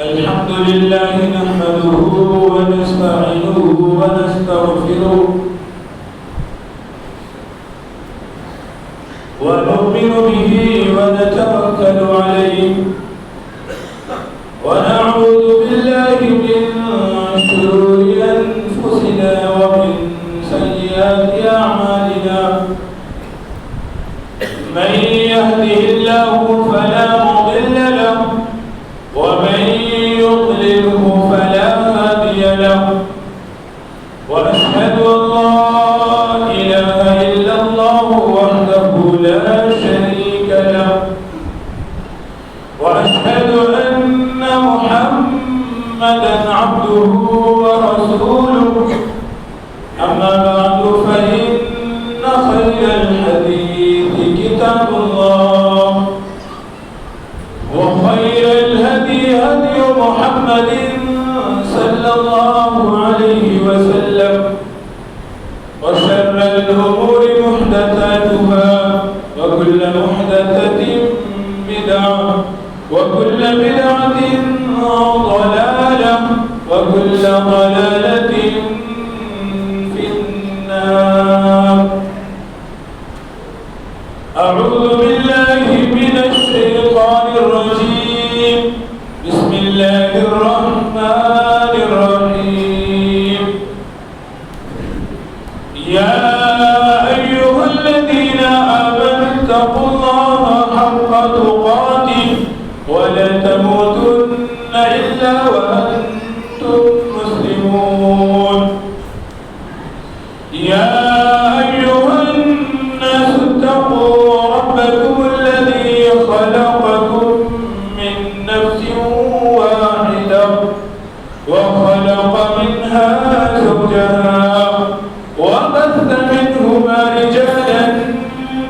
الحمد لله نحمده ونستعينه ونستغفره ونؤمن به ونتوكل عليه ونعوذ بالله من شرور أنفسنا ومن سيئات أعمالنا من يهده الله فلا مضل له ومن يضلله فلا هادي له وأشهد أن لا إله إلا الله وحده لا شريك له وأشهد أن محمدا عبده ورسوله أما بعد فإن خير الحديث كتاب الله وخير الهدي هدي محمد صلى الله عليه وسلم وشر الأمور محدثاتها وكل محدثة بدعة وكل بدعة ضلالة وكل ضلالة في النار. أعوذ بالله من الشيطان الرجيم. بسم الله الرحمن الرحيم. يا أيها الذين آمنوا اتقوا الله حق تقاته ولا تموتن إلا وأنتم مسلمون. يا أيها الناس اتقوا ربكم الذي خلقكم من نفس واحدة وخلق منها زوجها وبث منهما رجالا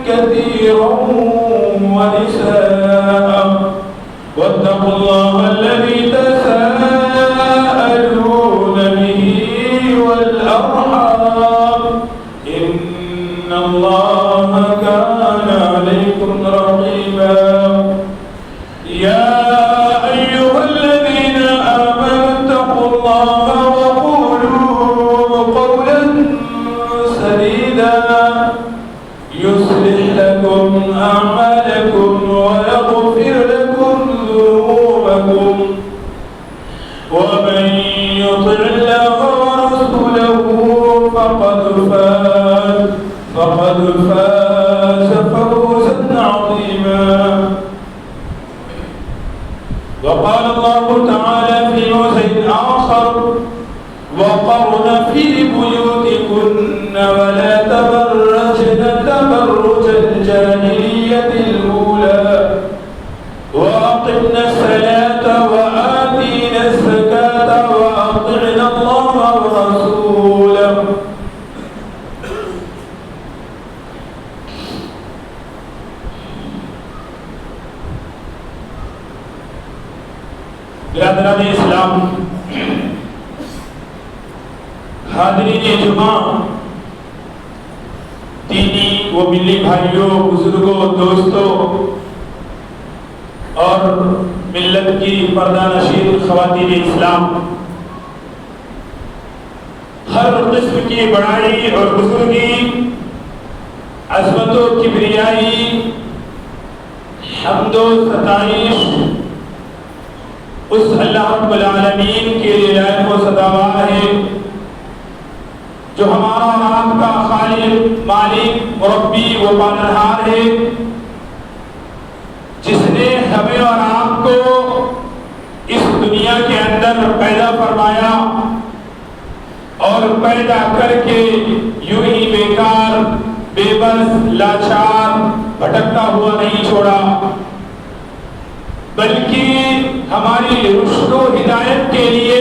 كثيرا ونساء واتقوا الله الذي تساءلون به والأرحام إن الله كان عليكم رقيبا. يا أيها الذين آمنوا اتقوا الله وقولوا قولا سديدا يصلح لكم أعمالكم ويغفر لكم ذنوبكم ومن يطع الله ورسوله فقد فاز فوزا عظيما. وقال الله تعالى في موضع آخر وقرن في بيوتكن ولا تبرجن تبرج الجاهلية الأولى وأقمنا الصلاة وآتينا الزكاة وأطعنا الله ورسوله. برادران اسلام، حاضرین جمعہ، دینی و ملی بھائیوں، بزرگوں، دوستوں اور ملت کی پردہ نشین خواتین اسلام، ہر قسم کی بڑائی اور بزرگی، عظمت و کبریائی، حمد و ستائش اس اللہ رب العالمین کے لیے لائق و سزاوار ہے جو ہمارا اور آپ کا خالق، مالک، مربی و پالنہار ہے، جس نے ہمیں اور آپ کو اس دنیا کے اندر پیدا فرمایا اور پیدا کر کے یوں ہی بیکار، بے بس، لاچار، بھٹکتا ہوا نہیں چھوڑا، بلکہ ہماری رشد و ہدایت کے لیے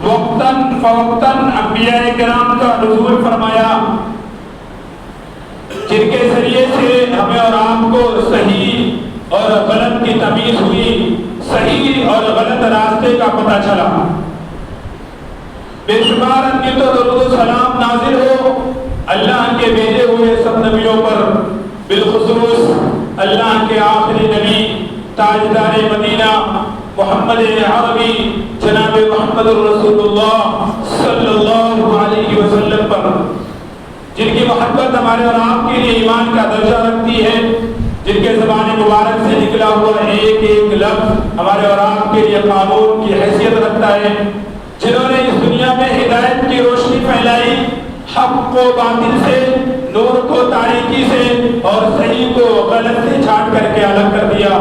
وقتاً فوقتاً انبیاء کرام کا نزول فرمایا، جن کے ذریعے سے ہمیں اور آپ کو صحیح اور غلط کی تمیز ہوئی، صحیح اور غلط راستے کا پتہ چلا۔ بے شمار ان کی تو درود و سلام نازل ہو اللہ کے بھیجے ہوئے سب نبیوں پر، بالخصوص اللہ کے آخری نبی تاجدار مدینہ محمد عربی جناب محمد رسول اللہ صلی اللہ علیہ وسلم پر، جن کی محبت ہمارے اور آپ کے لیے ایمان کا درجہ رکھتی ہے، جن کے زبان مبارک سے نکلا ہوا ایک ایک لفظ ہمارے اور آپ کے لیے قانون کی حیثیت رکھتا ہے، جنہوں نے اس دنیا میں ہدایت کی روشنی پھیلائی، حق کو باطل سے، نور کو تاریکی سے اور صحیح کو غلط سے چھانٹ کر کے الگ کر دیا،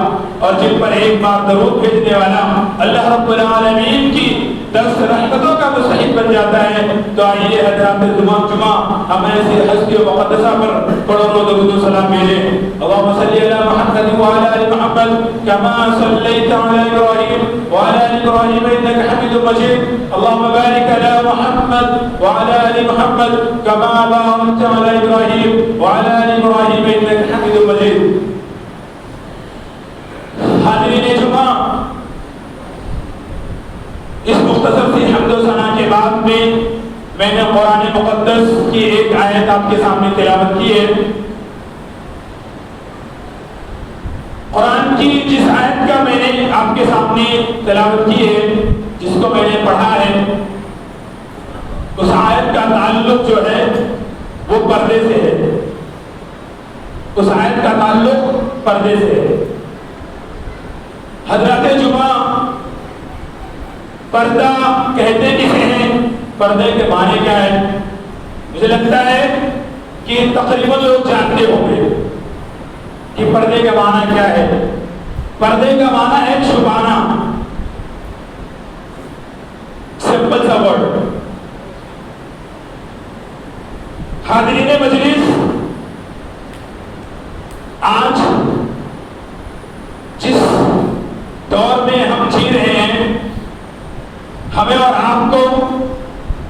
اور جن پر ایک بار درود بھیجنے والا اللہ رب العالمین کی 10 رحمتوں کا مستحق بن جاتا ہے۔ تو آئیے حضرات جمعہ ہم ایسی ہستی و مقدسہ پر کروڑوں درود و سلام بھیجیں۔ اللہم صلی علی محمد وعلی آل محمد کما صلیت علی ابراہیم وعلی آل ابراہیم انک حمید مجید، اللہم بارک علی محمد وعلی آل محمد کما بارکت علی ابراہیم وعلی آل ابراہیم انک حمید مجید۔ حاضرین جمعہ، اس مختصر سی حمد و ثنا کے بعد میں نے قرآن مقدس کی ایک آیت آپ کے سامنے تلاوت کی ہے۔ قرآن کی جس آیت کا میں نے آپ کے سامنے تلاوت کی ہے، جس کو میں نے پڑھا ہے، اس آیت کا تعلق جو ہے وہ پردے سے ہے، اس آیت کا تعلق پردے سے ہے۔ حضرات جمعہ، پردہ کہتے کسے ہیں؟ پردے کے معنی کیا ہے؟ مجھے لگتا ہے کہ تقریباً لوگ جانتے ہوں گے کہ پردے کا معنی کیا ہے۔ پردے کا معنی ہے چھپانا، سمپل سا ورڈ۔ حاضرین مجلس، آج جس دور میں ہم جی رہے ہیں، ہمیں اور آپ کو،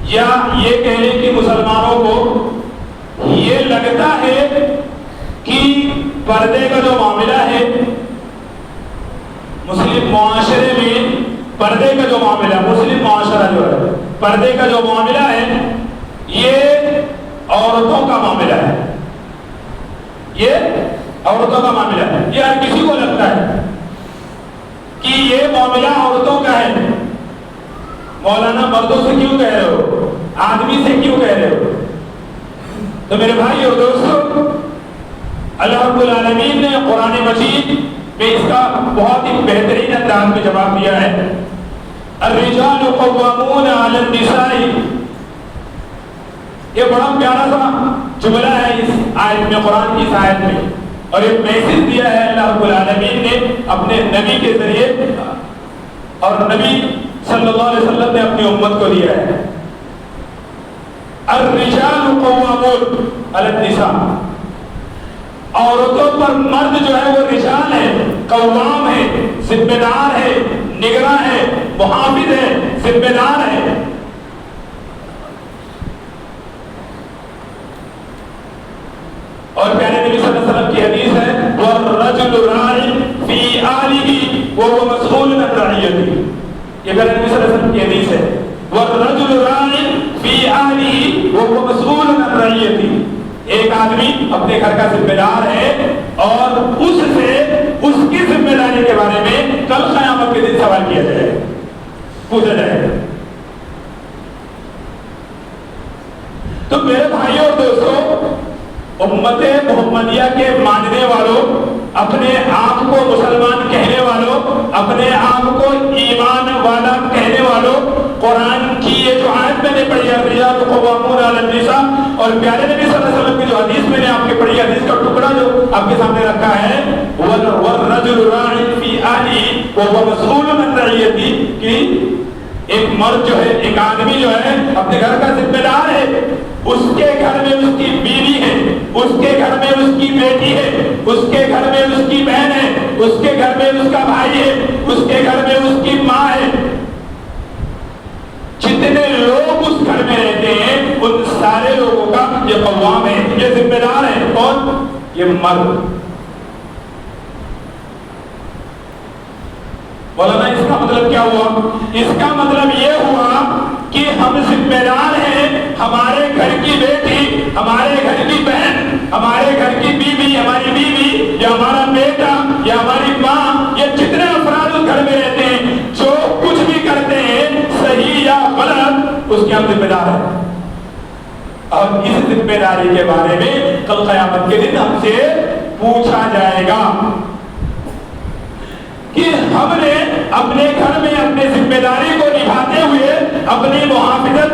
یا یہ کہہ لیں کہ مسلمانوں کو یہ لگتا ہے کہ پردے کا جو معاملہ ہے مسلم معاشرے میں، پردے کا جو معاملہ، مسلم معاشرہ جو ہے، پردے کا جو معاملہ ہے یہ عورتوں کا معاملہ ہے، یہ عورتوں کا معاملہ ہے۔ یہ ہر کسی کو لگتا ہے کہ یہ معاملہ عورتوں کا ہے۔ مولانا مردوں سے کیوں کہہ رہے ہو، آدمی سے کیوں کہہ رہے ہو؟ تو میرے بھائی اور دوستو، اللہ رب العالمین نے قرآن مجید میں اس کا بہت ہی بہترین انداز میں جواب دیا ہے۔ الرجال قوامون علی النساء، یہ بڑا پیارا سا جملہ ہے اس آیت میں، قرآن کی اس آیت میں، اور ایک میسج دیا ہے اللہ رب العالمین نے اپنے نبی کے ذریعے، اور نبی صلی اللہ علیہ وسلم نے اپنی امت کو دیا ہے۔ الرجال قوامون علی النساء، عورتوں پر مرد جو ہے وہ رجال ہے، قوام ہے، ذمہ دار ہے، نگراں ہے، محافظ ہے، ذمہ دار ہے۔ اور پیارے نبی صلی اللہ علیہ وسلم کی حدیث ہے وَالرَّجُلُ رَاعٍ فِي أَهْلِهِ وَهُوَ مَسْئُولٌ عَنْ رَعِيَّتِهِ، یہ پیارے نبی صلی اللہ علیہ وسلم کی حدیث ہے۔ وَالرَّجُلُ رَاعٍ فِي أَهْلِهِ وَهُوَ مَسْئُولٌ عَنْ رَعِيَّتِهِ، ایک آدمی اپنے گھر کا ذمہ دار ہے اور اس سے اس کی ذمہ داری کے بارے میں کل قیامت کے دن سوال کیا جائے، پوچھا جائے گا۔ تو میرے بھائیوں اور دوستوں، امت محمدیہ کے ماننے والوں، اپنے آپ کو مسلمان کہنے والوں، اپنے آپ کو ایمان والا کہنے والوں، قرآن کی یہ جو آیت میں نے پڑھی ہے الرجال قوامون علی النساء، اور پیارے نبی صلی اللہ علیہ وسلم کی جو حدیث میں نے آپ کے پڑھی، حدیث کا ٹکڑا جو آپ کے سامنے رکھا ہے وَالرَّجُلُ رَاعٍ فِي أَهْلِهِ وَهُوَ مَسْئُولٌ عَنْ رَعِيَّتِهِ، کہ ایک مرد جو ہے، ایک آدمی جو ہے اپنے گھر کا ذمہ دار ہے، اس کے گھر میں اس کی بیوی ہے، اس کے گھر میں اس کی بیٹی ہے، اس کے گھر میں اس کی بہن ہے، اس کے گھر میں اس کا بھائی ہے، اس کے گھر میں اس کی ماں ہے۔ جتنے لوگ اس گھر میں رہتے ہیں ان سارے لوگوں کا یہ قوام ہے، یہ ذمہ دار ہے۔ کون؟ یہ مرد۔ مولانا اس کا مطلب کیا ہوا؟ اس کا مطلب یہ ہوا کہ ہم ذمہ دار ہیں، ہمارے گھر کی بیٹی، ہمارے گھر کی بہن، ہمارے گھر کی بیوی، ہماری بیوی یا ہمارا بیٹا یا ہماری ماں، یہ جتنے افراد اس گھر میں رہتے ہیں اس کے ہم ذمہ دار ہیں، اور اس ذمہ داری کے بارے میں کل قیامت کے دن ہم سے پوچھا جائے گا کہ ہم نے اپنے گھر میں اپنے ذمہ داری کو نبھاتے ہوئے، اپنی محافظت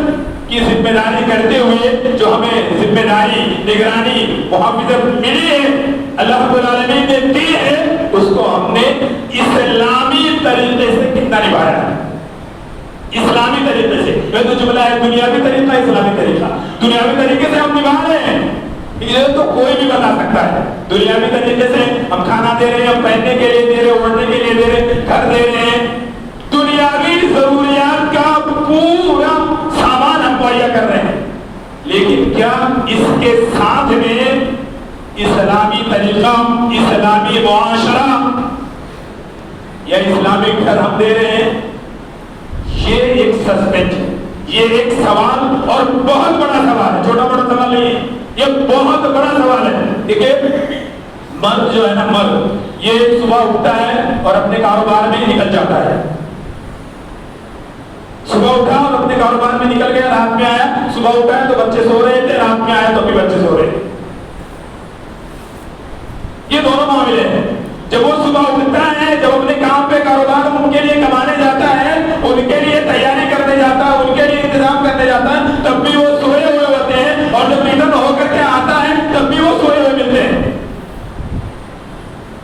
کی ذمہ داری کرتے ہوئے، جو ہمیں ذمہ داری، نگرانی، محافظت ملی ہے، اللہ رب العالمین نے دی ہے، اس کو ہم نے اسلامی طریقے سے کتنا نبھایا ہے؟ اسلامی طریقے سے. یہ تو جملہ ہے دنیاوی طریقہ، اسلامی طریقہ. دنیاوی طریقے سے ہم نبھا رہے ہیں، یہ تو کوئی بھی بتا سکتا ہے. دنیاوی طریقے سے ہم کھانا دے رہے ہیں، ہم پہننے کے لیے دے رہے ہیں، اوڑھنے کے لیے دے رہے ہیں، گھر دے رہے ہیں، دنیاوی ضروریات کا پورا سامان ہم مہیا کر رہے ہیں. لیکن کیا اس کے ساتھ میں اسلامی طریقہ، اسلامی معاشرہ یا اسلامک گھر ہم دے رہے ہیں؟ یہ ایک سسپینس، یہ ایک سوال، اور بہت بڑا سوال ہے، چھوٹا بڑا سوال نہیں ہے، یہ بہت بڑا سوال ہے. دیکھیں مرد جو ہے نا، مرد یہ صبح اٹھتا ہے اور اپنے کاروبار میں نکل جاتا ہے. صبح اٹھا اور اپنے کاروبار میں نکل گیا، رات میں آیا، صبح اٹھا ہے تو بچے سو رہے تھے، رات میں آیا تو بھی بچے سو رہے. یہ دونوں معاملے ہیں. جب وہ صبح اٹھتا ہے، جب اپنے کام پہ کاروبار ان کے لیے کمانے جاتا ہے، ان کے لیے تیاری کرنے جاتا ہے، ان کے لیے انتظام کرنے جاتا ہے، تب بھی وہ سوئے ہوئے ہوتے ہیں، اور جب ریٹرن ہو کر کے آتا ہے تب بھی وہ سوئے ہوئے ملتے ہیں.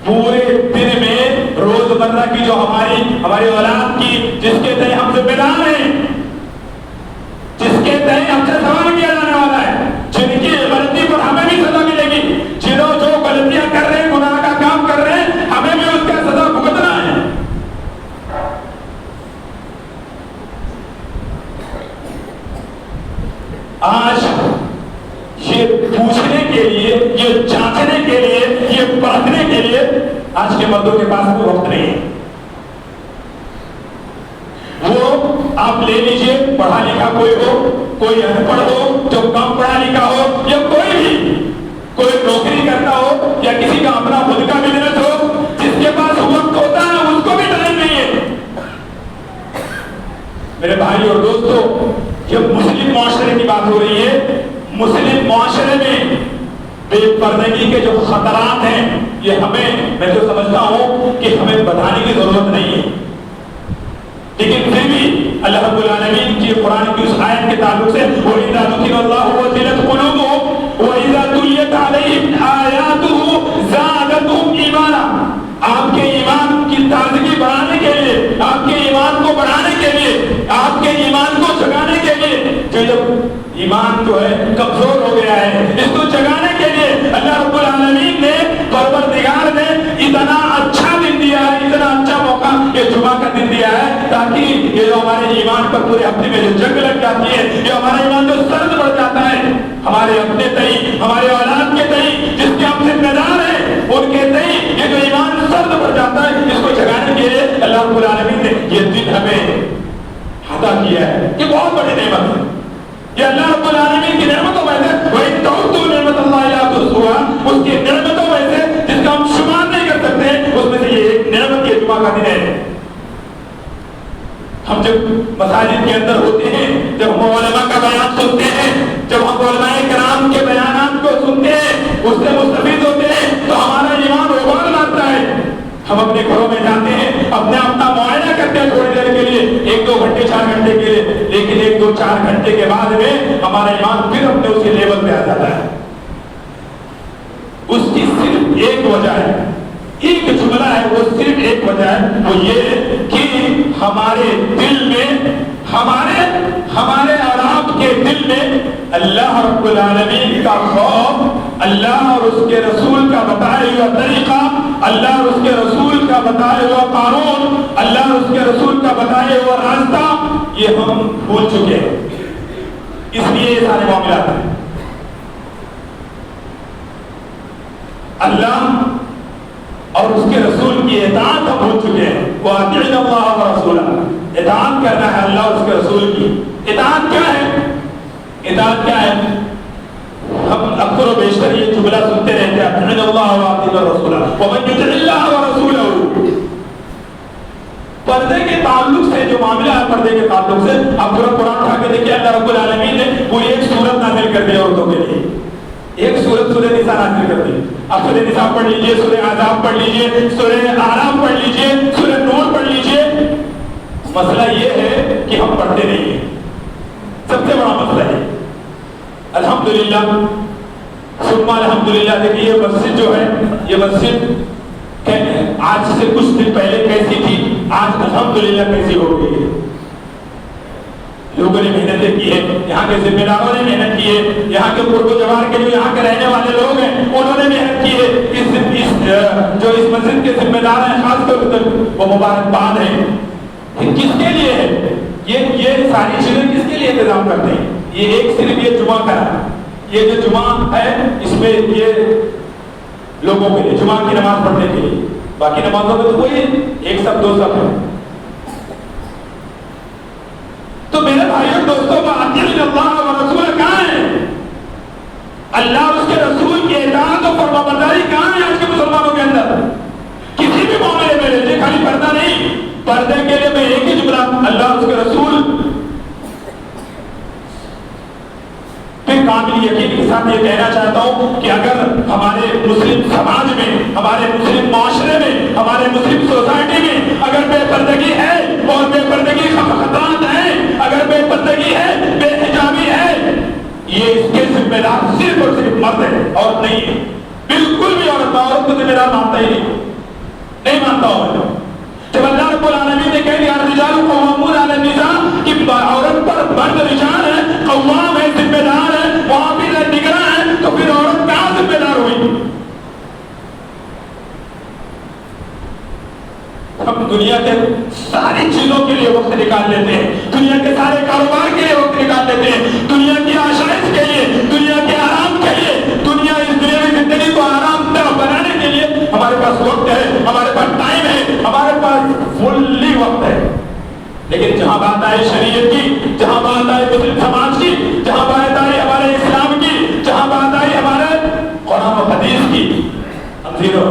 پورے دن میں روزمرہ کی جو ہماری اولاد کی، جس کے تئیں ہم ذمہ دار ہیں، جس کے تئیں ہم سے سوال کیا جانے والا ہے، جن کی غلطی پر ہمیں بھی سزا ملے گی، جنہوں جو غلطیاں کر رہے ہیں، گناہ کا کام کر رہے ہیں، ہمیں بھی اس کا سزا بھگتنا ہے. آج یہ پوچھنے کے لیے، یہ جانچنے کے لیے، یہ پرکھنے کے لیے آج کے مردوں کے پاس کوئی وقت نہیں ہے. وہ آپ لے لیجئے، پڑھا لکھا کوئی ہو، کوئی ان پڑھ ہو، جو کم پڑھا لکھا ہو، یا کوئی بھی، کوئی نوکری کرتا ہو، یا کسی کا اپنا خود کا بزنس ہو، جس کے پاس وقت ہوتا ہے اس کو بھی ٹائم نہیں ہے. میرے بھائی اور دوستو، جب مسلم معاشرے کی بات ہو رہی ہے، مسلم معاشرے میں بے پردگی کے جو خطرات ہیں، یہ میں تو سمجھتا ہوں کہ ہمیں بتانے کی ضرورت نہیں ہے. لیکن پھر بھی اللہ رب العالمین کی قرآن کی اس آیت کے تعلق سے وَإِذَا ذُكِرَ اللَّهُ وَجِلَتْ قُلُوبُهُمْ وَإِذَا تُلِيَتْ عَلَيْهِمْ آيَاتُهُ زَادَتْهُمْ إِيمَانًا. آپ کے ایمان کی تازگی بڑھانے کے لیے، آپ کے ایمان کو بڑھانے کے لیے، آپ کے ایمان کو جگانے کے لیے، جب ایمان جو ہے کمزور ہو گیا ہے، اس کو جگانے کے لیے اللہ رب العالمین نے، پروردگار نے اتنا اچھا دن دیا ہے، اتنا اچھا موقع یہ جمعہ کا دن دیا ہے، تاکہ یہ جو ہمارے ایمان پر پورے ہفتے میں جو جنگ لگ جاتی ہے، یہ ہمارا ایمان جو سرد پڑ جاتا ہے، ہمارے اپنے تئیں، ہمارے اولاد کے تئیں، جس کے ہم ذمہ دار ہیں، ان کے تئیں یہ جو ایمان سرد پڑ جاتا ہے، اس کو جگانے کے لیے اللہ رب العالمین نے یہ دن ہمیں عطا کیا ہے. یہ بہت بڑی نعمت ہے. یہ اللہ رب العالمین کی نعمتوں میں سے، وَإِن تَعُدُّوا نِعْمَتَ اللَّهِ لَا تُحْصُوهَا، اس کی نعمتوں میں سے جس کا ہم شمار نہیں کر سکتے، اس میں سے یہ ایک نعمت یہ جمعہ کا دن ہے. ہم جب مساجد کے اندر ہوتے ہیں، جب ہم علماء کا بیان سنتے ہیں، جب ہم علماء کرام کے بیانات کو سنتے ہیں، اس سے مستفید ہوتے ہیں، تو ہمارا ایمان ابال مارتا ہے. ہم اپنے گھروں میں جاتے ہیں، اپنا معائنہ کرتے ہیں تھوڑی دیر کے لیے، 1-2 گھنٹے 4 گھنٹے کے لیے، لیکن 1-2-4 گھنٹے کے بعد میں ہمارا ایمان پھر اپنے اسی لیول پہ آ جاتا ہے. اس کی صرف ایک وجہ ہے، ایک جملہ ہے، وہ صرف ایک وجہ ہے، وہ یہ کہ ہمارے دل میں، ہمارے اور آپ کے دل میں اللہ رب العالمین کا خوف، اللہ اور اس کے رسول کا بتایا ہوا طریقہ، اللہ اور اس کے رسول کا بتایا ہوا قانون، اللہ اور اس کے رسول کا بتایا ہوا راستہ، یہ ہم بھول چکے ہیں. اس لیے یہ سارے معاملات ہیں. اللہ اور اس کے رسول کی اطاعت ہم بھول چکے ہیں. وَأَطِيعُوا اللَّهَ وَرَسُولَهُ، اطاعت کرنا ہے اللہ اور اس کے رسول کی. اطاعت کیا ہے؟ اطاعت کیا ہے؟ ہم اکثر و بیشتر یہ جملہ سنتے رہتے ہیں، اطیعوا اللہ واطیعوا الرسول ومن یطع اللہ ورسولہ. پردے کے تعلق سے جو معاملہ ہے، پردے کے تعلق سے آپ پورا قرآن اٹھا کے دیکھیں، اللہ رب العالمین نے پوری ایک سورت نازل کر دی عورتوں کے لیے. ایک سورت سورہ نساء نازل کر دی. اب سورہ نساء پڑھ لیجئے, سورہ احزاب پڑھ لیجئے, سورہ اعراف پڑھ لیجئے, سورہ نور پڑھ لیجئے. مسئلہ یہ ہے کہ ہم پڑھتے نہیں ہیں, سب سے بڑا مسئلہ ہے. الحمدللہ ثم الحمدللہ. دیکھیے یہ مسجد جو ہے, یہ مسجد آج سے کچھ دن پہلے کیسی تھی, آج الحمدللہ کیسی ہو گئی ہے. لوگوں نے محنتیں کی ہے, یہاں کے ذمہ داروں نے محنت کی ہے, یہاں کے قرب و جوار کے جو یہاں کے رہنے والے لوگ ہیں انہوں نے محنت کی ہے. جو اس مسجد کے ذمہ دار ہیں خاص طور پر وہ مبارکباد ہیں. کس کے لیے ہے یہ ساری چیزیں کس کے لیے انتظام کرتے ہیں؟ یہ ایک صرف یہ جمعہ کا, یہ جو جمعہ ہے اس میں یہ لوگوں کے لیے جمعہ کی نماز پڑھنے کے لیے, باقی نمازوں میں تو کوئی ایک سب دو سب ہے. تو میرے بھائیوں دوستوں کا اطیعوا اللہ و رسول کہاں ہے؟ اللہ اور اس کے رسول کی اطاعت و فرمانبرداری کہاں ہے آج کے مسلمانوں کے اندر؟ کسی بھی معاملے میں لیجیے, خالی پردہ نہیں, پردے کے لیے میں ایک ہی جملہ اللہ اور اس کے رسول پہ کامل یقین کے ساتھ یہ کہنا چاہتا ہوں کہ اگر ہمارے مسلم سماج میں, ہمارے مسلم معاشرے میں, ہمارے مسلم سوسائٹی میں اگر بے پردگی ہے اور بے پردگی کا خطرات ہے, اگر بے پردگی ہے, بے حجابی ہے, یہ اس کے ذمہ دار صرف اور صرف مرد ہے, عورت نہیں ہے. بالکل بھی عورت کو ذمہ دار مانتا ہی نہیں مانتا ہوں. جب اللہ رب العالمین نے کہہ دیا الرجال قوامون علی النساء کہ عورت پر مرد رجال ہے, قوام ہے, ذمہ دار ہے, محافظ ہے, نگراں ہے, تو پھر عورت کہاں ذمہ دار ہوئی؟ ہم دنیا کے ساری چیزوں کے لیے وقت نکال لیتے ہیں, دنیا کے سارے کاروبار کے لیے وقت نکال لیتے ہیں, دنیا کی آشائش کے لیے, دنیا کے آرام کے لیے, دنیا اس دنیاوی زندگی کو آرام دہ بنانے کے لیے ہمارے پاس وقت ہے, ہمارے پاس ٹائم ہے, ہمارے پاس فلی وقت ہے. لیکن جہاں بات آئے شریعت کی, جہاں بات آئے مسلم سماج کی, جہاں بات آئی ہمارے اسلام کی, جہاں بات آئی ہمارے قرآن و حدیث کی, ہم زیرو.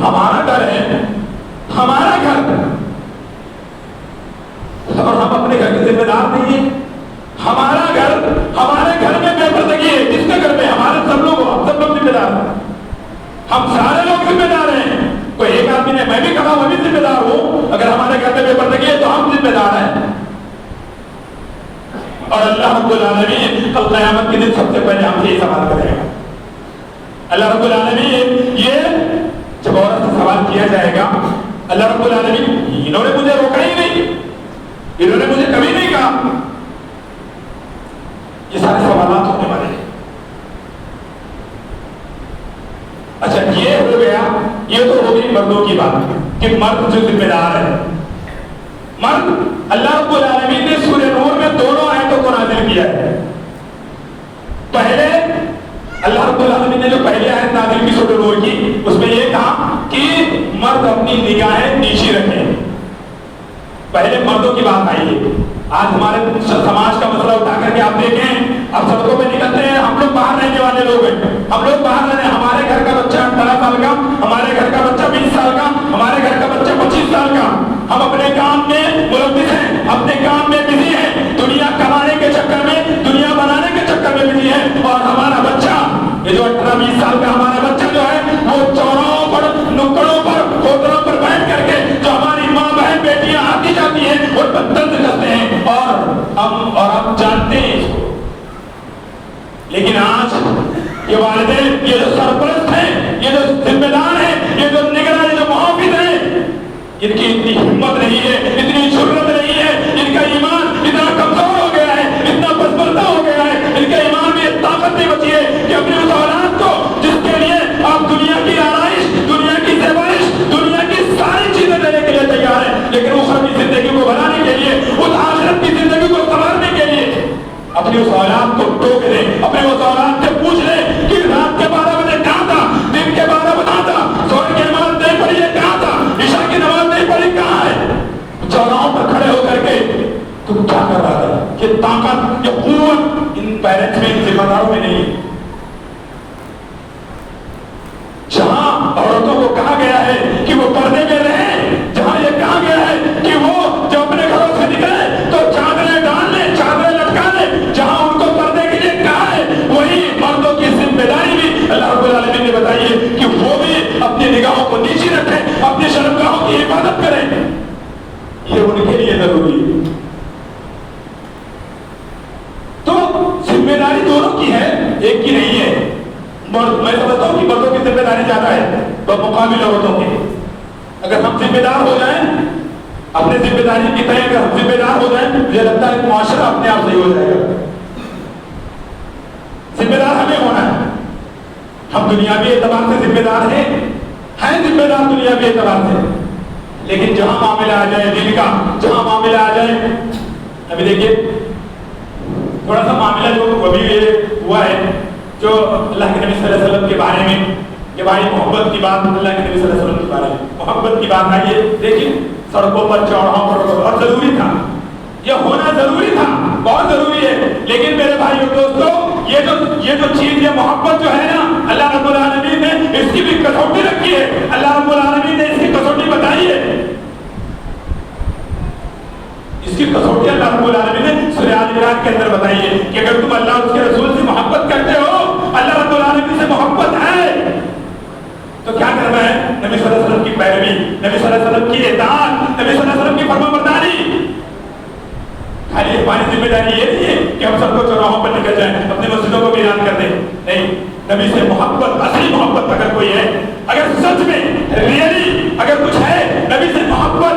ہمارا گھر ہے, ہمارا گھر, اور ہم اپنے گھر کے ذمہ دار نہیں ہیں. ہمارا گھر, ہمارے گھر میں بے پردگی ہے, جس کے گھر میں ہمارے سب لوگ, ہم سب لوگ ذمہ دار ہیں, ہم سارے لوگ ذمہ دار ہیں. کوئی ایک آدمی نے میں بھی کہا, میں بھی ذمہ دار ہوں. اگر ہمارے گھر میں بے پردگی ہے تو ہم ذمہ دار ہیں. اور اللہ رب العالمین کل قیامت کے دن سب سے پہلے ہم سے ہی سوال کرے گا. اللہ رب العالمین یہ جب عورت سے سوال کیا جائے گا, اللہ رب العالمین انہوں نے مجھے روکا ہی نہیں, انہوں نے مجھے کبھی نہیں کہا, یہ سارے سوالات ہونے والے ہیں. اچھا یہ ہو گیا, یہ تو ہو گئی مردوں کی بات کہ مرد جو ذمہ دار ہے. مرد اللہ رب العالمین نے سورہ نور میں دونوں آیتوں کو نازل کیا ہے. پہلے اللہ رب العالمین نے جو پہلی آیت نازل کی سورہ نور کی, اس میں یہ کہا کہ مرد اپنی نگاہیں نیچی رکھیں. پہلے مردوں کی بات آئی ہے. آج ہمارے سماج کا مسئلہ اٹھا کر کے آپ دیکھیں, اب سڑکوں پہ نکلتے ہیں, ہم لوگ باہر رہنے والے لوگ ہیں, ہم لوگ باہر رہنے, ہمارے گھر کا بچہ 18 سال کا, ہمارے گھر کا بچہ 20 سال کا, ہمارے گھر کا بچہ 25 سال کا, ہم اپنے کام میں ملوث ہیں, اپنے کام میں بزی ہیں, دنیا کمانے کے چکر میں, دنیا بنانے کے چکر میں بزی ہے. اور ہمارا بچہ, یہ جو 18-20 سال کا ہمارا بچہ جو ہے, وہ چوراہوں پر, نکڑوں پر, ہوٹلوں پر بیٹھ کر کے جو ہماری ماں بہن بیٹیاں آتی جاتی ہیں ان پر درد کرتے ہیں, اور ہم جانتے ہیں اس کو. لیکن آج یہ والدین, یہ جو سرپرست ہیں, یہ جو ذمہ دار ہیں, یہ جو نگراں, یہ جو محافظ ہیں, ان کی اتنی ہمت نہیں ہے, اتنی جرأت نہیں ہے, ان کا ایمان اتنا کمزور ہو گیا ہے, اتنا پسپردہ ہو گیا ہے, ان کا ایمان میں طاقت نہیں بچی ہے کہ اپنے اس اولاد کو, جس کے لیے آپ دنیا کی آرائش, دنیا کی زیورش, دنیا کی ساری چیزیں دینے کے لیے تیار ہیں, لیکن اخروی زندگی کو بنانے کے لیے, اس آخرت کی زندگی کو سنوارنے کے لیے اپنی اس اولاد کو ٹوک دیں, اپنے اس اولاد سے پوچھ لیں کہ رات کے 12 بجے کہاں تھا, دن کے 12 بجے کہاں تھا, زہر کی نماز نہیں پڑھی ہے کہاں تھا, عشاء کی نماز نہیں پڑھی کہاں ہے. چوراہوں پر کھڑے ہو کر کے تم کیا کر رہا تھا؟ یہ طاقت, یہ قوت ان پیرنٹس میں, ان ذمہ داروں میں نہیں. جہاں عورتوں کو کہا گیا ہے کہ وہ پردے میں رہیں, جہاں یہ کہا گیا ہے کہ وہ جو اپنے گھروں سے نکلے ایک کی نہیں ہے. میں سمجھتا ہوں کہ مردوں کی ذمہ داری زیادہ ہے بمقابل عورتوں کے. اگر ہم ذمہ دار ہو جائیں اپنے ذمہ داری کی طرح، اگر ہم ذمہ دار ہو جائیں مجھے لگتا ہے کہ معاشرہ اپنے آپ صحیح ہو جائے گا. ذمہ دار ہمیں ہونا ہے. ہم دنیاوی اعتبار سے ذمہ دار ہیں ذمہ دار دنیاوی اعتبار سے، لیکن جہاں معاملہ آ جائے دل کا، جہاں معاملہ آ جائے، ابھی دیکھیے تھوڑا سا معاملہ جو ابھی یہ ہوا ہے جو اللہ کے نبی صلی اللہ علیہ وسلم کے بارے میں، کہ بھائی محبت کی بات، اللہ کے نبی صلی اللہ علیہ وسلم کے بارے میں محبت کی بات آئی ہے. دیکھیں سڑکوں پر چوراہوں پر بہت ضروری تھا، یہ ہونا ضروری تھا، بہت ضروری ہے. لیکن میرے بھائی اور دوستو یہ جو چیز، یہ محبت جو ہے نا، اللہ رب العالمین نے اس کی بھی کسوٹی رکھی ہے. اللہ رب العالمین نے اس کی کسوٹی بتائی ہے. اس کی کسوٹی اللہ رب العالمین نے سورہ آل عمران کے اندر بتائی ہے کہ اگر تم اللہ اور اس کے رسول سے محبت کرتے ہو، اللہ رب العالمین سے محبت ہے، تو کیا کرنا ہے؟ نبی صلی اللہ علیہ وسلم کی پیروی، نبی صلی اللہ علیہ وسلم کی اطاعت، نبی صلی اللہ علیہ وسلم کی فرمانبرداری. خالی ہماری ذمہ داری یہ نہیں ہے کہ ہم سب کو چوراہوں پر نکل جائیں، اپنی مسجدوں کو ویران کر دیں. نہیں، نبی سے محبت، اصلی محبت اگر کوئی ہے، اگر سچ میں ریئلی اگر کچھ ہے نبی سے محبت،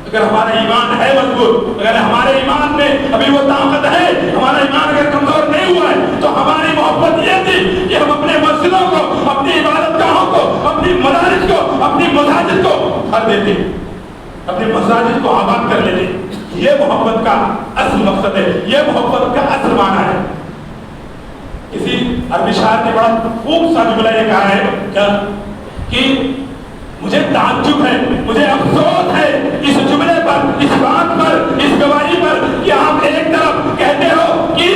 اگر ہمارا ایمان ہے مضبوط، اگر ہمارے ایمان میں ابھی وہ طاقت ہے، ہمارا ایمان اگر کمزور نہیں ہوا ہے، تو ہماری محبت یہ تھی کہ ہم اپنے مسجدوں کو، اپنی عبادت گاہوں کو، اپنی مدارس کو، اپنی مساجد کو بھر دیتے، اپنی مساجد کو آباد کر لیتے. یہ محبت کا اصل مقصد ہے، یہ محبت کا اصل معنی ہے. کسی عربی شاعر نے بڑا خوب سا جملہ یہ کہا ہے کیا کہ مجھے تعجب ہے، مجھے افسوس ہے اس جملے پر، اس بات پر، اس گواہی پر کہ آپ ایک طرف کہتے ہو کہ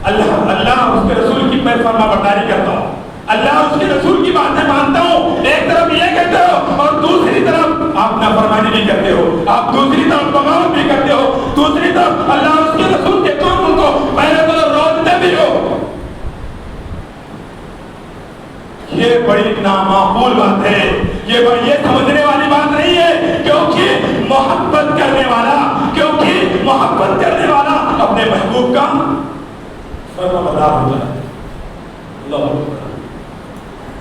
اللہ اس کے رسول کی میں فرما برداری کرتا ہوں، اللہ اس کے رسول کی باتیں مانتا ہوں، ایک طرف یہ کہتے ہو اور دوسری طرف آپ نافرمانی نہیں کرتے ہو، آپ دوسری طرف بغاوت بھی کرتے ہو، دوسری طرف اللہ اس کے رسول کے قانون کو پہلے تو روکتے بھی ہو. یہ بڑی نامعقول بات ہے، یہ سمجھنے والی بات نہیں ہے. کیونکہ محبت کرنے والا اپنے محبوب کا فرمانبردار ہوتا ہے.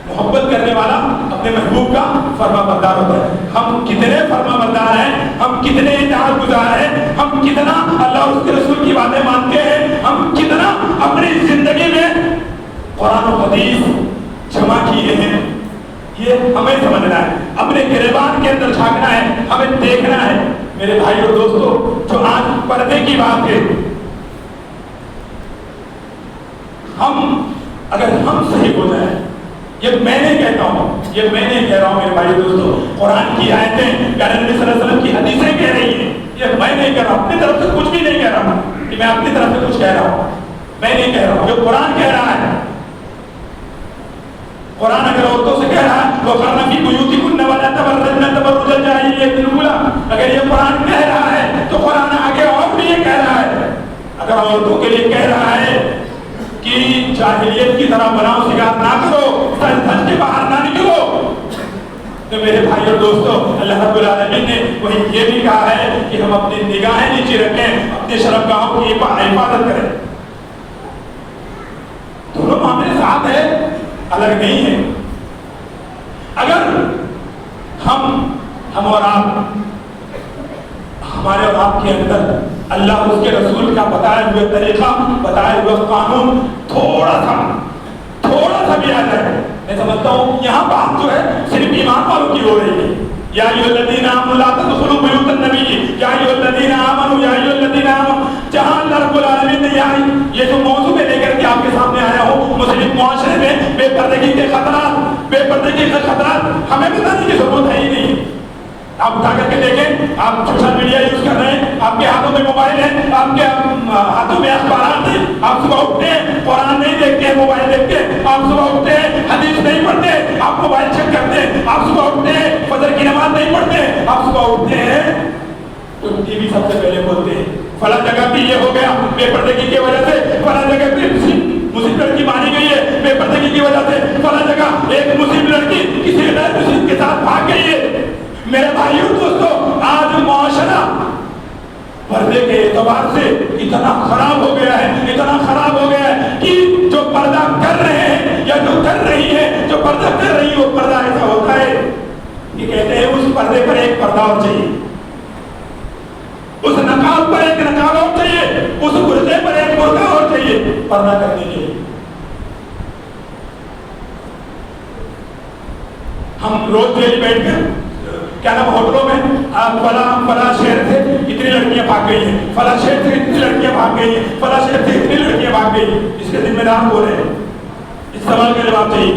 محبت کرنے والا اپنے محبوب کا فرمانبردار ہوتا ہے. ہم کتنے فرمانبردار ہیں، ہم کتنے اطاعت گزار ہیں، ہم کتنا اللہ اور اس کے رسول کی باتیں مانتے ہیں، ہم کتنا اپنی زندگی میں قرآن و حدیث جمع کیے ہیں. یہ ہمیں سمجھنا ہے، اپنے گریبان کے اندر جھانکنا ہے، ہمیں دیکھنا ہے. میرے بھائی اور دوستو، جو آج پردے کی بات ہے، اگر ہم صحیح ہو جائیں، یہ میں نہیں کہتا ہوں، یہ میں نہیں کہہ رہا ہوں میرے بھائی دوستو، قرآن کی آیتیں، پیارے نبی صلی اللہ علیہ وسلم کی حدیثیں کہہ رہی ہیں. یہ میں نہیں کہہ رہا ہوں، اپنی طرف سے کچھ بھی نہیں کہہ رہا ہوں کہ میں اپنی طرف سے کچھ کہہ رہا ہوں. میں نہیں کہہ رہا ہوں، جو قرآن کہہ رہا ہے. قرآن اگر عورتوں سے کہہ رہا ہے وَقَرْنَ فِي بُيُوتِكُنَّ وَلَا تَبَرَّجْنَ تَبَرُّجَ الْجَاهِلِيَّةِ الْأُولَىٰ، اگر یہ قرآن کہہ رہا ہے تو قرآن آگے اور بھی یہ کہہ رہا ہے. اگر عورتوں کے لیے کہہ رہا ہے کہ جاہلیت کی طرح بناؤ شکار نہ کرو، سج دھج کے باہر نہ نکلو، تو میرے بھائی اور دوستو، اللہ رب العالمین نے وہی یہ بھی کہا ہے کہ ہم اپنی نگاہیں نیچے رکھیں، اپنے شرمگاہوں کی حفاظت کریں. دونوں معاملے ساتھ ہیں، الگ نہیں ہے. اگر ہم اور آپ، ہمارے اور آپ کے اندر اللہ اور اس کے رسول کا بتائے ہوئے طریقہ، بتائے ہوئے قانون تھوڑا سا بھی آ جائے، میں سمجھتا ہوں یہاں بات جو ہے صرف ایمان والوں کی ہو رہی ہے. یا ایھا الذین آمنوا لا تدخلوا بیوت النبی، یا ایھا الذین آمنوا، یا ایھا الذین آمنوا، جہاں اللہ رب العالمین نے یہ جو موضوع میں لے کر کے آپ کے سامنے آیا ہوں، مسلم معاشرے میں بے پردگی کے خطرات ہمیں بتانے کی ضرورت ہے ہی نہیں. آپ اٹھا کر کے دیکھیں، آپ سوشل میڈیا یوز کر رہے ہیں، آپ کے ہاتھوں میں موبائل ہے، آپ کے ہاتھوں میں اخبارات ہیں، آپ صبح اٹھتے ہیں قرآن نہیں دیکھتے ہیں، موبائل دیکھتے ہیں، آپ صبح اٹھتے ہیں حدیث نہیں پڑھتے، آپ موبائل چیک کرتے ہیں، آپ صبح اٹھتے ہیں فجر کی نماز نہیں پڑھتے، آپ صبح اٹھتے ہیں تو ٹی وی سب سے پہلے بولتے ہیں فلاں جگہ پہ یہ ہو گیا بے پردگی کی وجہ سے، فلاں جگہ پہ مسلم لڑکی ماری گئی ہے بے پردگی کی وجہ سے، فلاں جگہ ایک مسلم لڑکی کسی غیر مسلم کے ساتھ بھاگ گئی ہے. میرے بھائیوں دوستو، آج معاشرہ پردے کے اعتبار سے اتنا خراب ہو گیا ہے، اتنا خراب ہو گیا ہے کہ جو پردہ کر رہے ہیں یا جو کر رہی ہے، جو پردہ کر رہی ہے وہ پردہ ایسا ہوتا ہے کہ کہتے ہیں اس پردے پر ایک پردہ اور چاہیے، اس نقاب پر ایک نقاب اور چاہیے، اس برقعے پر ایک برقع اور چاہیے پردہ کرنے کے لیے۔ ہم روز ڈیلی بیٹھ کر کیا نام ہوٹلوں میں فلاں شہر سے اتنی لڑکیاں بھاگ گئی ہیں، فلاں شہر سے اتنی لڑکیاں بھاگ گئی ہیں، فلاں شہر سے اتنی لڑکیاں بھاگ گئی ہیں، اس کے ذمہ دار ہو رہے ہیں؟ اس سوال کا جواب چاہیے۔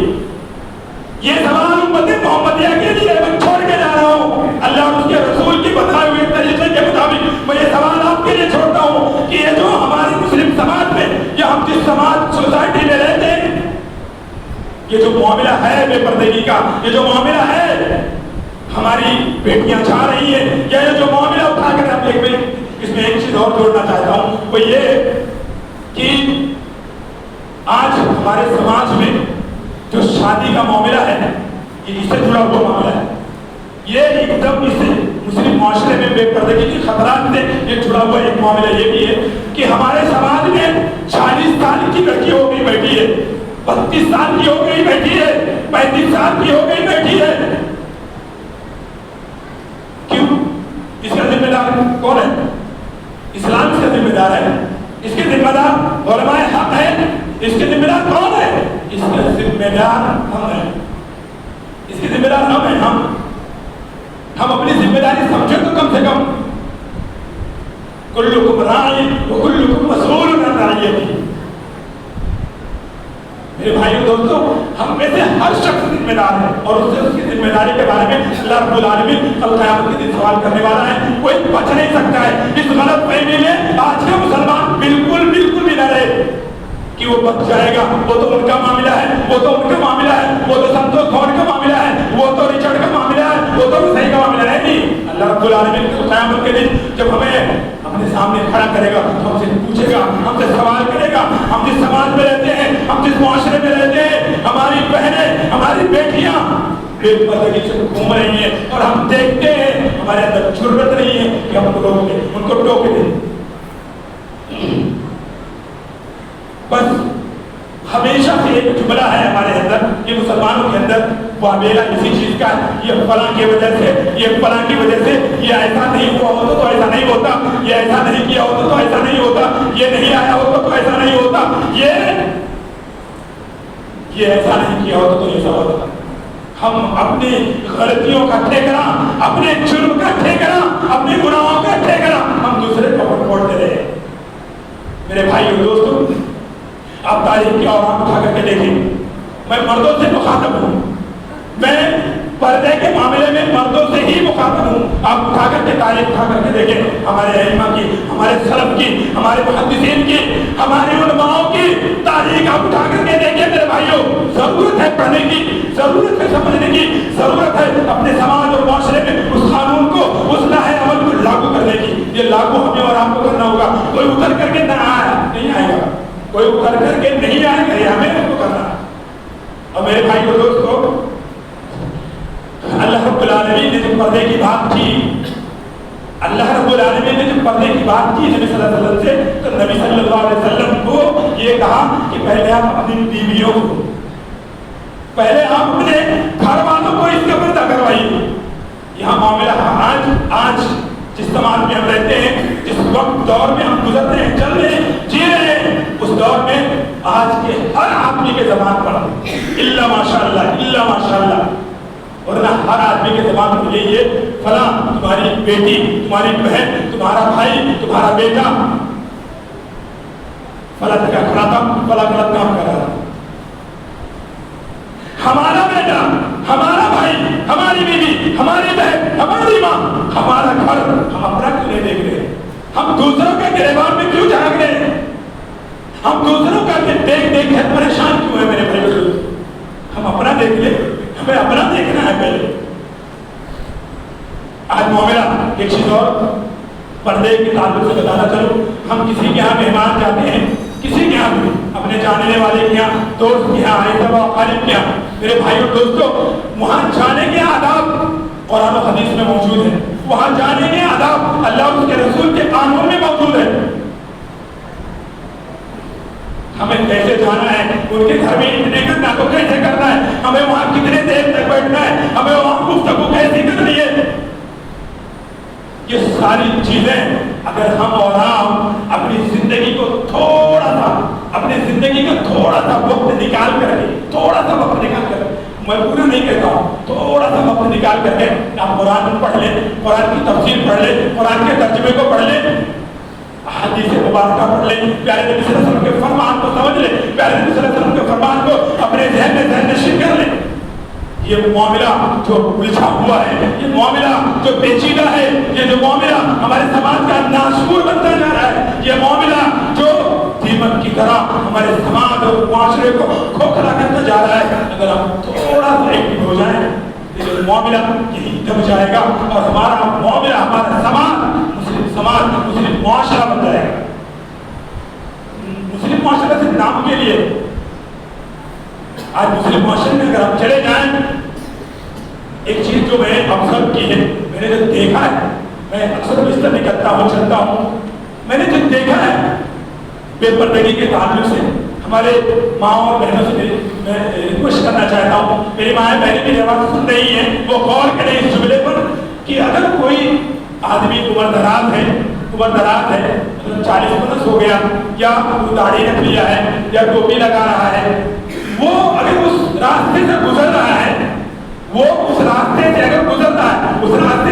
یہ سوال امت محمدیہ کے لیے میں چھوڑ کے جا رہا ہوں، اللہ اور اس کے رسول کی بتائے ہوئے طریقے کے مطابق میں یہ سوال آپ کے لیے چھوڑتا ہوں کہ یہ جو ہماری مسلم سماج میں یا ہم جس سماج سوسائٹی میں رہتے ہیں، یہ جو معاملہ ہے بے پردگی کا، یہ جو معاملہ ہے ہماری بیٹیاں چاہ رہی ہیں، یا یہ جو معاملہ اٹھا کر ہم اس میں ایک چیز اور جوڑنا چاہتا ہوں، وہ یہ کہ آج ہمارے سماج میں جو شادی کا معاملہ ہے یہ اس سے جڑا ہوا معاملہ ہے، یہ ایک دم اس سے مسلم معاشرے میں بے پردگی کے خطرات سے یہ جڑا ہوا ایک معاملہ یہ بھی ہے کہ ہمارے سماج میں 40 سال کی لڑکی ہو گئی بیٹھی ہے، 32 سال کی ہو گئی بیٹھی ہے، 35 سال کی ہو گئی بیٹھی ہے۔ کیوں؟ اس کا ذمہ دار کون ہے؟ اسلام اس کا ذمہ دار ہے، اس کے ذمہ دار علماء حق ہے، اس کے ذمہ دار کون ہے؟ اس کے ذمہ دار ہم ہیں، اس کے ذمہ دار ہم ہیں۔ ہم اپنی ذمہ داری سمجھیں تو کم سے کم کلکم راع وکلکم مسئول عن رعیتہ۔ میرے بھائیو دوستو، ہم میں سے ہر شخص ذمہ دار ہے اور اس سے اس کی ذمہ داری کے بارے میں اللہ رب العالمین کل قیامت کے دن سوال کرنے والا ہے، کوئی بچ نہیں سکتا ہے۔ اس غلط فہمی میں آج کے مسلمان بالکل بھی نہ رہے کہ وہ بچ جائے گا، وہ تو ان کا معاملہ ہے، وہ تو ان کا معاملہ ہے، وہ تو سنتوش دھون کا معاملہ ہے، وہ تو رچرڈ کا معاملہ ہے، وہ تو صحیح کا معاملہ ہے۔ نہیں، اللہ رب العالمین کل قیامت کے دن جب ہمیں اپنے سامنے کھڑا کرے گا، ہم سے پوچھے گا، ہم سے سوال کرے گا، ہم جس سماج میں رہتے ہیں، ہم جس معاشرے میں رہتے ہیں، ہماری بہنیں، ہماری بیٹیاں بے پردگی سے گھوم رہی ہیں اور ہم دیکھتے ہیں، ہمارے اندر جرأت نہیں ہے کہ ہم ان کو روک دیں، ان کو ٹوک دیں۔ بس ہمیشہ سے ایک جملہ ہے ہمارے اندر، یہ مسلمانوں کے اندر وابیلا اسی چیز کا، یہ فلاں کی وجہ سے، یہ فلاں کی وجہ سے، یہ ایسا نہیں ہوا ہوتا تو ایسا نہیں ہوتا، یہ ایسا نہیں کیا ہوتا تو ایسا نہیں ہوتا، یہ نہیں آیا ہوتا تو ایسا نہیں ہوتا، یہ ایسا نہیں کیا ہوتا تو ایسا ہوتا۔ ہم اپنی غلطیوں کا ٹھیکرا، اپنے جرم کا ٹھیکرا، اپنے گناہوں کا ٹھیکرا ہم دوسرے کو پھوڑتے رہے۔ میرے بھائیو دوستو، آپ تاریخ کی اور آپ اٹھا کر کے دیکھیں، میں مردوں سے مخاطب ہوں، میں پردے کے معاملے میں مردوں سے ہی مخاطب ہوں۔ آپ اٹھا کر کے تاریخ اٹھا کر کے دیکھیں، ہمارے ائمہ کی، ہمارے سلف کی، ہمارے محدثین کی، ہمارے علماء کی تاریخ آپ اٹھا کر کے دیکھیں۔ میرے بھائیوں، ضرورت ہے پڑھنے کی، ضرورت ہے سمجھنے کی، ضرورت ہے اپنے سماج اور معاشرے میں اس قانون کو، اس نہج عمل کو لاگو کرنے کی۔ یہ لاگو ہمیں اور آپ کو کرنا ہوگا، کوئی اتر کر کے نہیں آئے گا، کوئی اتر کر کے نہیں آئے گا، یہ ہمیں اس کو کرنا ہے۔ اور میرے بھائی اور دوستو، اللہ رب العالمین نے جو پردے کی بات کی، اللہ رب العالمین نے جو پردے کی بات کی نبی صلی اللہ علیہ وسلم سے، تو نبی صلی اللہ علیہ وسلم کو یہ کہا کہ پہلے آپ اپنی بیویوں کو، پہلے آپ اپنے گھر والوں کو اس کے پردہ کروائیے۔ یہاں معاملہ آج جس سماج میں ہم رہتے ہیں، جس وقت دور میں ہم گزر رہے ہیں، چل رہے ہیں، جی رہے ہیں، اس دور میں آج کے ہر آدمی کے زبان پر الا ماشاءاللہ، الا ماشاءاللہ، ورنہ ہر آدمی کے زبان پر یہی ہے، فلاں تمہاری بیٹی، تمہاری بہن، تمہارا بھائی، تمہارا بیٹا فلاں جگہ کھڑا تھا، فلاں غلط کام کر رہا تھا۔ ہمارا بیٹا، ہمارا بھائی، ہماری بیوی، ہماری بہن، ہماری ماں، ہمارا گھر ہم اپنا کیوں نہیں دیکھ رہے؟ ہم دوسروں کے گریبان میں کیوں جھانک رہے ہیں؟ ہم دوسروں کا دیکھ کر پریشان کیوں ہیں؟ میرے بھائی، ہم اپنا دیکھ لیں، ہمیں اپنا دیکھنا ہے پہلے۔ آج معاملہ ایک چیز اور پردے کے تعلق سے بتانا چلو، ہم کسی کے یہاں مہمان جاتے ہیں، کسی کے یہاں بھی، اپنے جاننے والے کے یہاں، دوست کے یہاں، قریب کے یہاں، میرے بھائیوں دوستوں، وہاں جانے کے آداب قرآن و حدیث میں موجود ہیں، وہاں جانے کے آداب اللہ اور اس کے رسول کے قانون میں موجود ہے. ہمیں کیسے جانا ہے, ان کے گھر میں اتنے کرنا تو کیسے کرنا ہے, ہمیں وہاں کتنے دیر تک بیٹھنا ہے, ہمیں وہاں گفتگو کیسی کرنی ہے. یہ ساری چیزیں اگر ہم اور آپ اپنی زندگی کو تھوڑا سا وقت نکال کر کے, میں پورا نہیں کہتا ہوں, تھوڑا سا وقت نکال کر کے آپ قرآن پڑھ لیں, قرآن کی تفسیر پڑھ لیں, قرآن کے ترجمے کو پڑھ لیں, حدیث مبارکہ پڑھ لیں, پیارے نبی صلی اللہ علیہ وسلم کے فرمان کو سمجھ لیں, پیارے نبی صلی اللہ علیہ وسلم کے فرمان کو اپنے ذہن میں ذہن نشین کر لیں. یہ معاملہ جو الجھا ہوا ہے, یہ معاملہ جو پیچیدہ ہے, یہ جو معاملہ ہمارے سماج کا ناشکر بنتا جا رہا ہے, یہ معاملہ جو دیمک کی طرح ہمارے سماج اور معاشرے کو کھوکھلا کرتا جا رہا ہے, اگر ہم تھوڑا سا ایکٹیو ہو جائیں یہ معاملہ یہی دب جائے گا اور ہمارا معاملہ, ہمارا سماج مسلم معاشرہ بن جائے گا. مسلم معاشرہ سے نام کے لیے آج مسلم معاشرے میں اگر ہم چلے جائیں, ایک چیز جو میں نے آبزرو کی ہے, میں نے جو دیکھا ہے, میں اکثر بستر نکلتا ہوں, چلتا ہوں, میں نے جو دیکھا ہے بے پردگی کے تعلق سے ہمارے ماں اور بہنوں سے میں ریکویسٹ کرنا چاہتا ہوں, میری مائیں بہنیں بھی آواز سن رہی ہیں, وہ غور کریں اس جملے پر کہ اگر کوئی آدمی عمر دراز ہے, 40-50 ہو گیا, یا داڑھی رکھ لیا ہے, یا ٹوپی لگا رہا ہے, وہ اگر اس راستے سے گزر رہا ہے, اس راستے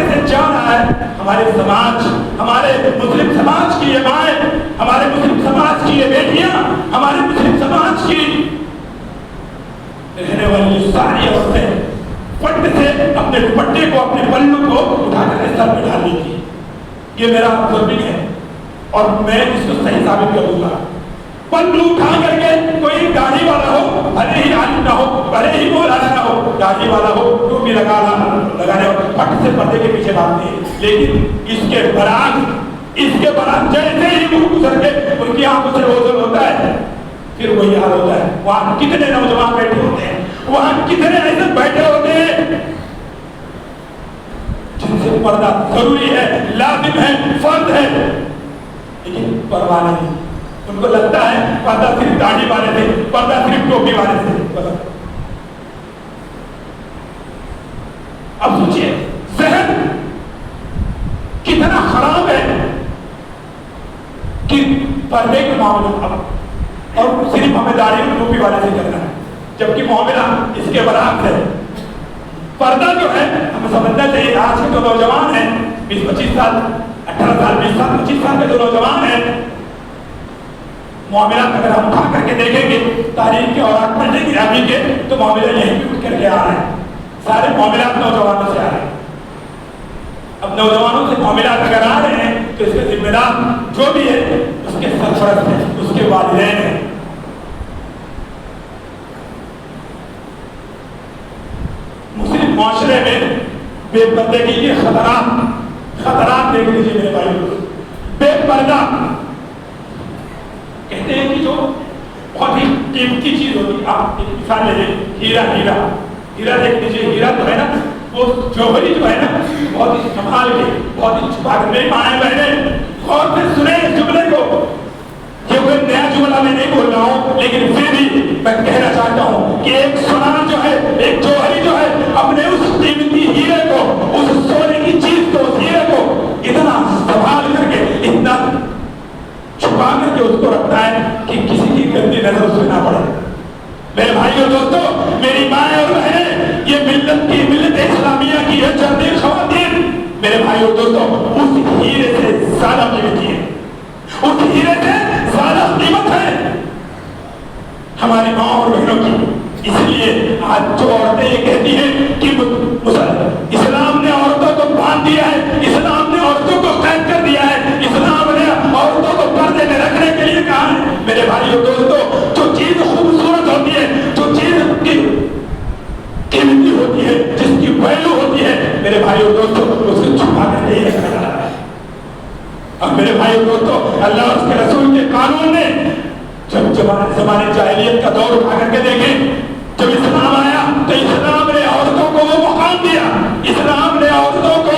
سے جا رہا ہے, ہمارے سماج, ہمارے مسلم سماج کی یہ مائیں, ہمارے مسلم سماج کی یہ بیٹیاں, ہمارے مسلم سماج کی رہنے والی یہ ساری عورتیں پٹ سے اپنے دوپٹے کو, اپنے پلو کو اٹھا کر سر پہ ڈال لی تھی. یہ میرا آبزرویشن ہے اور میں اس کو صحیح ثابت کروں گا. پلو اٹھا کر کے, کوئی داڑھی والا ہو, بھلے ہی عالم نہ ہو, بھلے ہی مولانا نہ ہو, داڑھی والا ہو, ٹوپی لگانے ہو, پٹ سے پردے کے پیچھے بھاگتے ہیں. لیکن اس کے برعکس جیسے ہی وہ گزر کے ان کی آنکھوں سے اوجھل ہوتا ہے, پھر وہی حال ہوتا ہے. وہاں کتنے نوجوان بیٹھے ہوتے ہیں, وہاں کتنے ایسے بیٹھے ہوتے ہیں جن سے پردہ ضروری ہے, لازم ہے, فرض ہے, لیکن پرواہ نہیں. ان کو لگتا ہے پردہ صرف داڑھی والے سے, پردہ صرف ٹوپی والے سے. اب سوچئے ذہن کتنا خراب ہے کہ پردے کے معاملہ اب اور صرف ہمیں داڑھی اور ٹوپی والے سے کرنا ہے, جبکہ معاملہ اس کے برعکس ہے. پردہ جو ہے ہمیں سمجھنا چاہیے. آج کے جو نوجوان ہیں 20-25 سال, 18 سال, 20 سال, 25 سال کے جو نوجوان ہیں, معاملات اگر ہم اٹھا کر کے دیکھیں گے تاریخ کے اور پڑھنے کی ابھی کے, تو معاملہ یہیں بھی اٹھ کر کے آ رہے ہیں. سارے معاملات نوجوانوں سے آ رہے ہیں. اب نوجوانوں سے معاملات اگر آ رہے ہیں تو اس کے ذمہ دار جو بھی ہے اس کے سرپرست ہیں, اس کے والدین ہیں. مسلم معاشرے میں بے پردگی کے خطرات دیکھ لیجیے میرے بھائی. بے پردہ کہتے ہیں کہ جو بہت ہی قیمتی چیز ہوتی ہے, آپ ایک مثال لے لیں, ہیرا دیکھ لیجیے. ہیرا جو ہے نا, وہ جوہری جو ہے نا, بہت ہی سنبھال کے, بہت ہی چھپا کے. میری مائیں بہنیں غور سے سنیں اس جملے کو. یہ کوئی نیا جملہ میں نہیں بول رہا ہوں, لیکن پھر بھی میں کہنا چاہتا ہوں کہ ایک سونا جو ہے, ایک جوہری جو ہے, اپنے اس قیمتی ہیرے کو, اس سونے کی چیز کو, اس ہیرے کو اتنا سنبھال کر کے, اتنا چھپا کر کے اس کو رکھتا ہے کہ کسی کی گندی نظر اس میں نہ پڑے. میرے بھائی اور دوستو, میری مائیں اور بہنیں, یہ ملت اسلامیہ کی یہ چندی خواتین, میرے بھائی اور دوستو, اس ہیرے سے زیادہ قیمتی ہے, اس ہیرے سے زیادہ قیمت ہے ہماری ماں اور بہنوں کی. اس لیے آج جو عورتیں یہ کہتی ہیں کہ اسلام نے عورتوں کو باندھ دیا ہے, اسلام نے عورتوں کو قید کر دیا ہے, اسلام نے عورتوں کو پردے میں رکھنے کے لیے کہا ہے. میرے بھائی اور دوستو, جو چیز خوبصورت ہوتی ہے, جو چیز قیمتی ہوتی ہے, جس کی ویلو ہوتی ہے, میرے بھائی اور دوستو, اس کو چھپا کر نہیں رکھا جا رہا ہے. اب میرے بھائی اور دوستو, اللہ اور اس کے رسول کے قانون نے جب زمانے جاہلیت کا دور اٹھا کر کے دیکھیں, جب اسلام آیا تو اسلام نے عورتوں کو وہ مقام دیا, اسلام نے عورتوں کو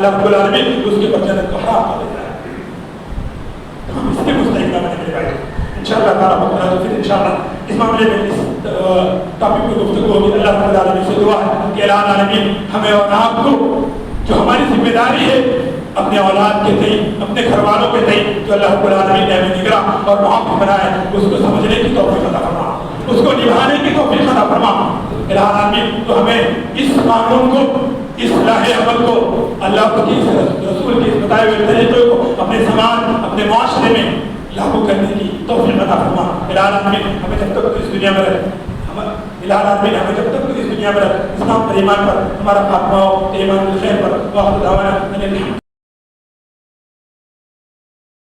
اللہ رب العالمین اس کے اوپر جنت کو حرام کر دیتا ہے. ہم اس کے مستحق نہ بنے میرے بھائی. انشاءاللہ تعالیٰ پھر انشاءاللہ اس معاملے میں اس ٹاپک پہ گفتگو ہوگی. اللہ رب العالمین سے دعا ہے کہ الہ العالمین ہمیں اور آپ کو جو ہماری ذمہ داری ہے اپنے اولاد کے تئیں، اپنے گھر والوں کے تئیں جو اللہ رب العالمین نے ہمیں نگراں اور محافظ بنایا ہے، اس کو سمجھنے کی توفیق عطا فرما، اس کو نبھانے کی توفیق عطا فرما. الہ العالمین تو ہمیں اس قانون کو، اس راہ عمل کو، اللہ کی رسول کے بتائے ہوئے طریقے کو اپنے سماج، اپنے معاشرے میں لاگو کرنے کی توفیق عطا فرما. الہ العالمین ہمیں جب تک اس دنیا میں رہے، الہ العالمین ہمیں جب تک اس دنیا میں رہے اسلام پر ایمان پر ہمارا خاتمہ ہو، ایمان الخیر پر. وآخر دعوانا ان الحمد